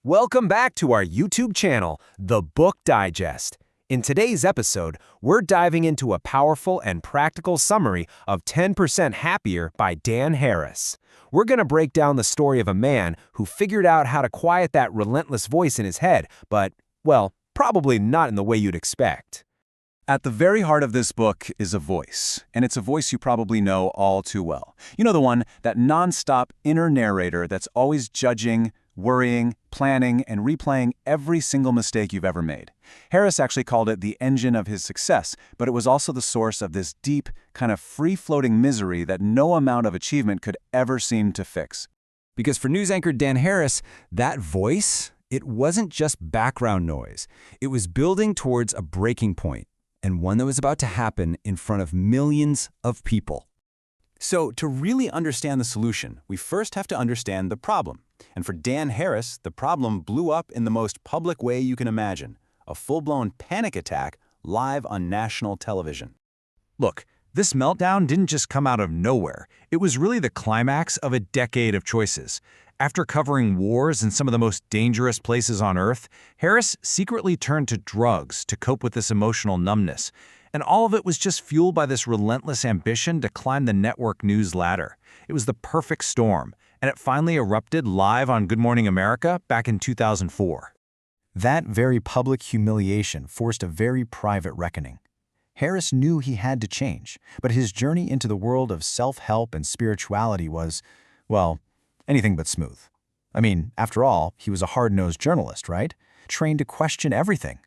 Welcome back to our YouTube channel, The Book Digest. In today's episode, we're diving into a powerful and practical summary of 10% Happier by Dan Harris. We're going to break down the story of a man who figured out how to quiet that relentless voice in his head, but, well, probably not in the way you'd expect. At the very heart of this book is a voice, and it's a voice you probably know all too well. You know the one, that nonstop inner narrator that's always judging, worrying, planning, and replaying every single mistake you've ever made. Harris actually called it the engine of his success, but it was also the source of this deep, kind of free-floating misery that no amount of achievement could ever seem to fix. Because for news anchor Dan Harris, that voice, it wasn't just background noise. It was building towards a breaking point, and one that was about to happen in front of millions of people. So, to really understand the solution, we first have to understand the problem. And for Dan Harris, the problem blew up in the most public way you can imagine, a full-blown panic attack live on national television. Look, this meltdown didn't just come out of nowhere. It was really the climax of a decade of choices. After covering wars in some of the most dangerous places on Earth, Harris secretly turned to drugs to cope with this emotional numbness. And all of it was just fueled by this relentless ambition to climb the network news ladder. It was the perfect storm, and it finally erupted live on Good Morning America back in 2004. That very public humiliation forced a very private reckoning. Harris knew he had to change, but his journey into the world of self-help and spirituality was, well, anything but smooth. I mean, after all, he was a hard-nosed journalist, right? Trained to question everything.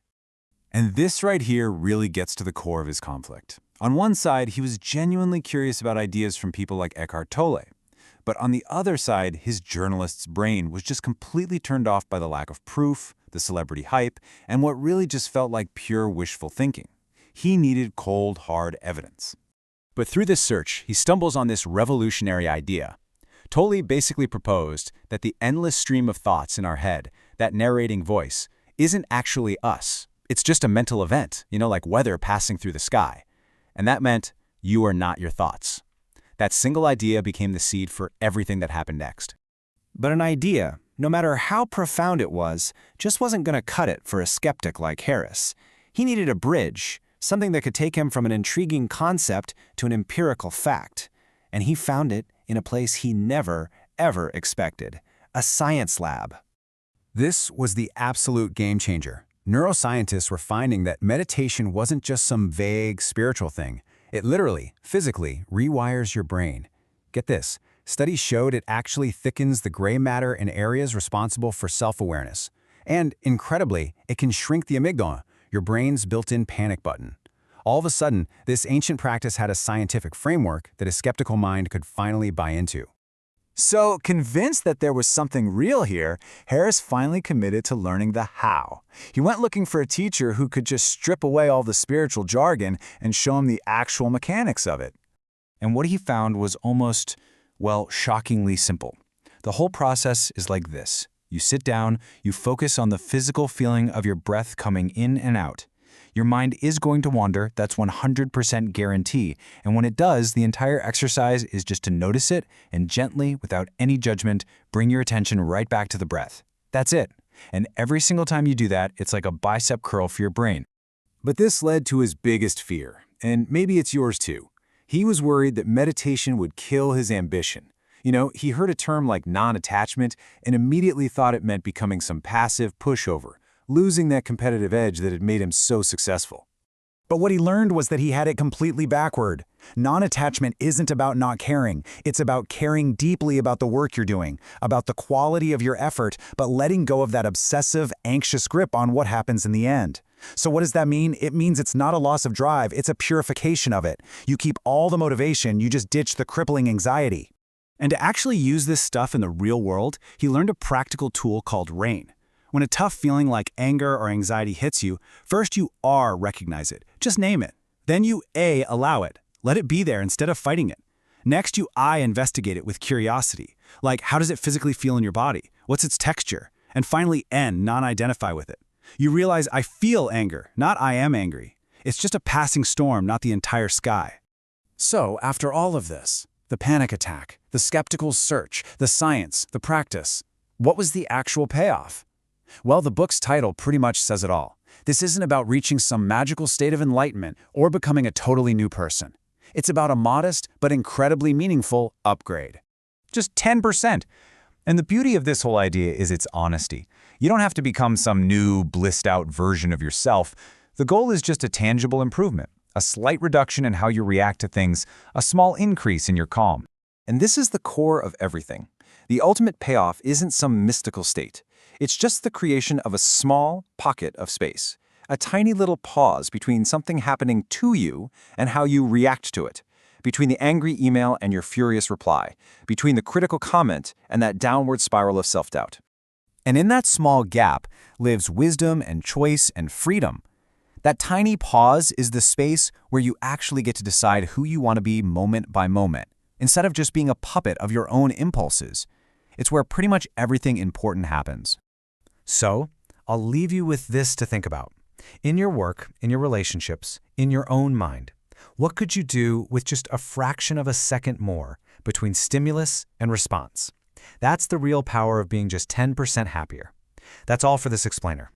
And this right here really gets to the core of his conflict. On one side, he was genuinely curious about ideas from people like Eckhart Tolle. But on the other side, his journalist's brain was just completely turned off by the lack of proof, the celebrity hype, and what really just felt like pure wishful thinking. He needed cold, hard evidence. But through this search, he stumbles on this revolutionary idea. Tolle basically proposed that the endless stream of thoughts in our head, that narrating voice, isn't actually us. It's just a mental event, like weather passing through the sky. And that meant you are not your thoughts. That single idea became the seed for everything that happened next. But an idea, no matter how profound it was, just wasn't going to cut it for a skeptic like Harris. He needed a bridge, something that could take him from an intriguing concept to an empirical fact. And he found it in a place he never, ever expected, a science lab. This was the absolute game changer. Neuroscientists were finding that meditation wasn't just some vague spiritual thing. It literally, physically, rewires your brain. Get this, studies showed it actually thickens the gray matter in areas responsible for self-awareness. And, incredibly, it can shrink the amygdala, your brain's built-in panic button. All of a sudden, this ancient practice had a scientific framework that a skeptical mind could finally buy into. So, convinced that there was something real here, Harris finally committed to learning the how. He went looking for a teacher who could just strip away all the spiritual jargon and show him the actual mechanics of it. And what he found was almost, well, shockingly simple. The whole process is like this. You sit down, you focus on the physical feeling of your breath coming in and out. Your mind is going to wander, that's 100% guarantee, and when it does, the entire exercise is just to notice it and gently, without any judgment, bring your attention right back to the breath. That's it. And every single time you do that, it's like a bicep curl for your brain. But this led to his biggest fear, and maybe it's yours too. He was worried that meditation would kill his ambition. He heard a term like non-attachment and immediately thought it meant becoming some passive pushover, losing that competitive edge that had made him so successful. But what he learned was that he had it completely backward. Non-attachment isn't about not caring. It's about caring deeply about the work you're doing, about the quality of your effort, but letting go of that obsessive, anxious grip on what happens in the end. So what does that mean? It means it's not a loss of drive, it's a purification of it. You keep all the motivation, you just ditch the crippling anxiety. And to actually use this stuff in the real world, he learned a practical tool called RAIN. When a tough feeling like anger or anxiety hits you, first you recognize it. Just name it. Then you allow it. Let it be there instead of fighting it. Next you investigate it with curiosity. Like, how does it physically feel in your body? What's its texture? And finally non-identify with it. You realize I feel anger, not I am angry. It's just a passing storm, not the entire sky. So after all of this, the panic attack, the skeptical search, the science, the practice, what was the actual payoff? Well, the book's title pretty much says it all. This isn't about reaching some magical state of enlightenment or becoming a totally new person. It's about a modest but incredibly meaningful upgrade. Just 10%. And the beauty of this whole idea is its honesty. You don't have to become some new, blissed-out version of yourself. The goal is just a tangible improvement, a slight reduction in how you react to things, a small increase in your calm. And this is the core of everything. The ultimate payoff isn't some mystical state. It's just the creation of a small pocket of space, a tiny little pause between something happening to you and how you react to it, between the angry email and your furious reply, between the critical comment and that downward spiral of self-doubt. And in that small gap lives wisdom and choice and freedom. That tiny pause is the space where you actually get to decide who you want to be moment by moment, instead of just being a puppet of your own impulses. It's where pretty much everything important happens. So, I'll leave you with this to think about. In your work, in your relationships, in your own mind, what could you do with just a fraction of a second more between stimulus and response? That's the real power of being just 10% happier. That's all for this explainer.